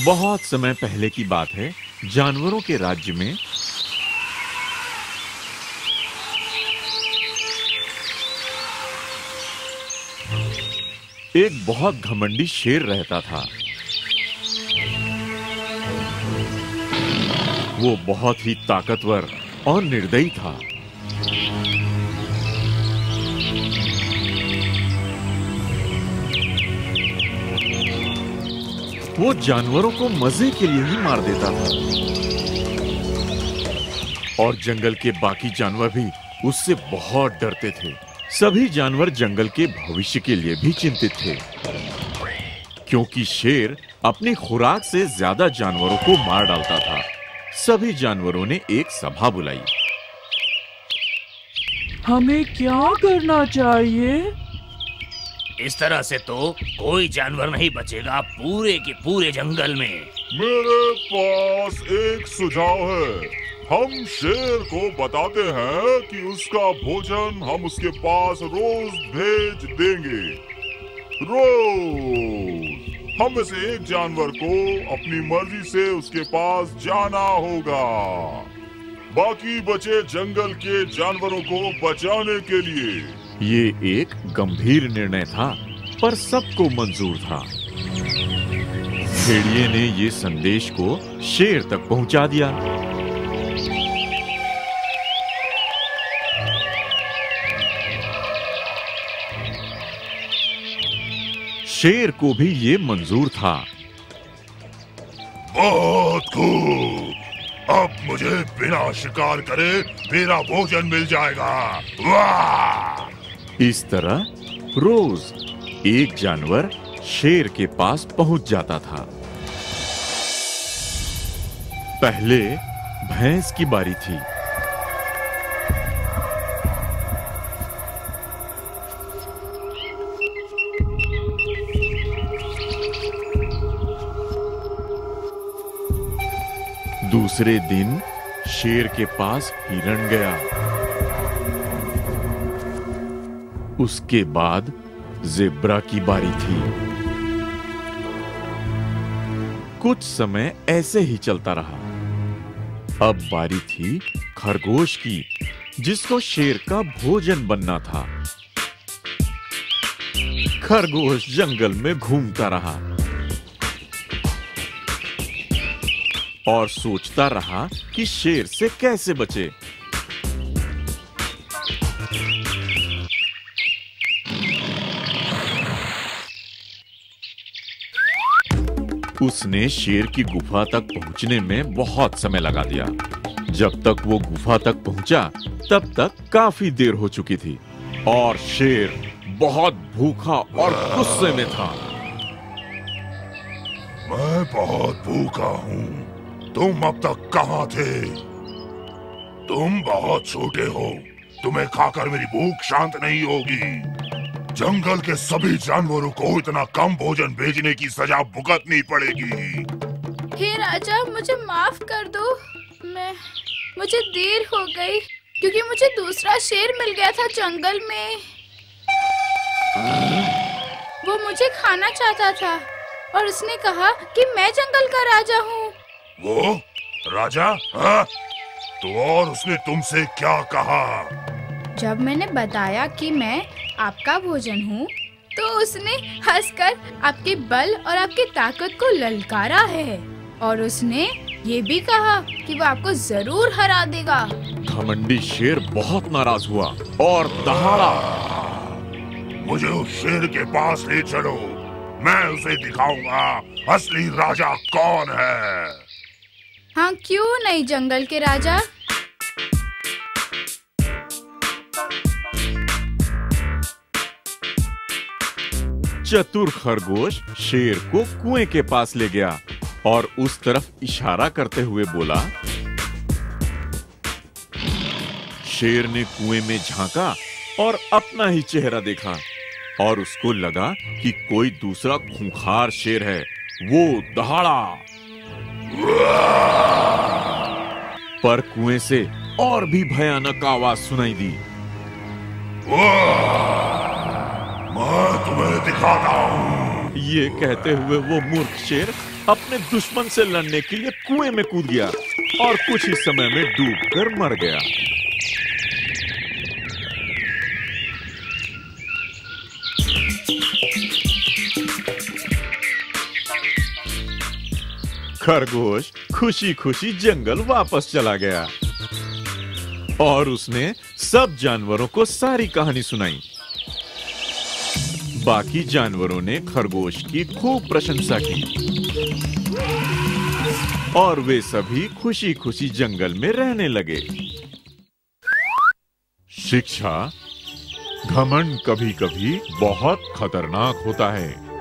बहुत समय पहले की बात है। जानवरों के राज्य में एक बहुत घमंडी शेर रहता था। वो बहुत ही ताकतवर और निर्दयी था। वो जानवरों को मजे के लिए ही मार देता था और जंगल के बाकी जानवर भी उससे बहुत डरते थे। सभी जानवर जंगल के भविष्य के लिए भी चिंतित थे, क्योंकि शेर अपनी खुराक से ज्यादा जानवरों को मार डालता था। सभी जानवरों ने एक सभा बुलाई। हमें क्या करना चाहिए? इस तरह से तो कोई जानवर नहीं बचेगा पूरे के पूरे जंगल में। मेरे पास एक सुझाव है। हम शेर को बताते हैं कि उसका भोजन हम उसके पास रोज भेज देंगे। रोज हम में से एक जानवर को अपनी मर्जी से उसके पास जाना होगा, बाकी बचे जंगल के जानवरों को बचाने के लिए। ये एक गंभीर निर्णय था, पर सबको मंजूर था। भेड़िए ने ये संदेश को शेर तक पहुंचा दिया। शेर को भी ये मंजूर था। बहुत खूब, अब मुझे बिना शिकार करे मेरा भोजन मिल जाएगा। वाह! इस तरह रोज एक जानवर शेर के पास पहुंच जाता था। पहले भैंस की बारी थी। दूसरे दिन शेर के पास हिरण गया। उसके बाद ज़ेब्रा की बारी थी। कुछ समय ऐसे ही चलता रहा। अब बारी थी खरगोश की, जिसको शेर का भोजन बनना था। खरगोश जंगल में घूमता रहा और सोचता रहा कि शेर से कैसे बचे। उसने शेर की गुफा तक पहुंचने में बहुत समय लगा दिया। जब तक वो गुफा तक पहुंचा, तब तक काफी देर हो चुकी थी और शेर बहुत भूखा और गुस्से में था। मैं बहुत भूखा हूँ। तुम अब तक कहाँ थे? तुम बहुत छोटे हो। तुम्हें खाकर मेरी भूख शांत नहीं होगी। जंगल के सभी जानवरों को इतना कम भोजन भेजने की सजा भुगतनी पड़ेगी। हे राजा, मुझे माफ कर दो। मुझे देर हो गई क्योंकि मुझे दूसरा शेर मिल गया था जंगल में। वो मुझे खाना चाहता था और उसने कहा कि मैं जंगल का राजा हूँ। वो राजा? हाँ? तो और उसने तुमसे क्या कहा? जब मैंने बताया कि मैं आपका भोजन हूँ, तो उसने हंसकर आपके बल और आपकी ताकत को ललकारा है और उसने ये भी कहा कि वो आपको जरूर हरा देगा। घमंडी शेर बहुत नाराज हुआ और दहाड़ा। मुझे उस शेर के पास ले चलो। मैं उसे दिखाऊंगा असली राजा कौन है। हाँ, क्यों नहीं जंगल के राजा। चतुर खरगोश शेर को कुएं के पास ले गया और उस तरफ इशारा करते हुए बोला। शेर ने कुएं में झांका और अपना ही चेहरा देखा और उसको लगा कि कोई दूसरा खूंखार शेर है। वो दहाड़ा, पर कुएं से और भी भयानक आवाज सुनाई दी। मैं तुम्हें दिखाता हूँ। ये कहते हुए वो मूर्ख शेर अपने दुश्मन से लड़ने के लिए कुएं में कूद गया और कुछ ही समय में डूबकर मर गया। खरगोश खुशी खुशी जंगल वापस चला गया और उसने सब जानवरों को सारी कहानी सुनाई। बाकी जानवरों ने खरगोश की खूब प्रशंसा की और वे सभी खुशी खुशी जंगल में रहने लगे। शिक्षा, घमंड कभी कभी बहुत खतरनाक होता है।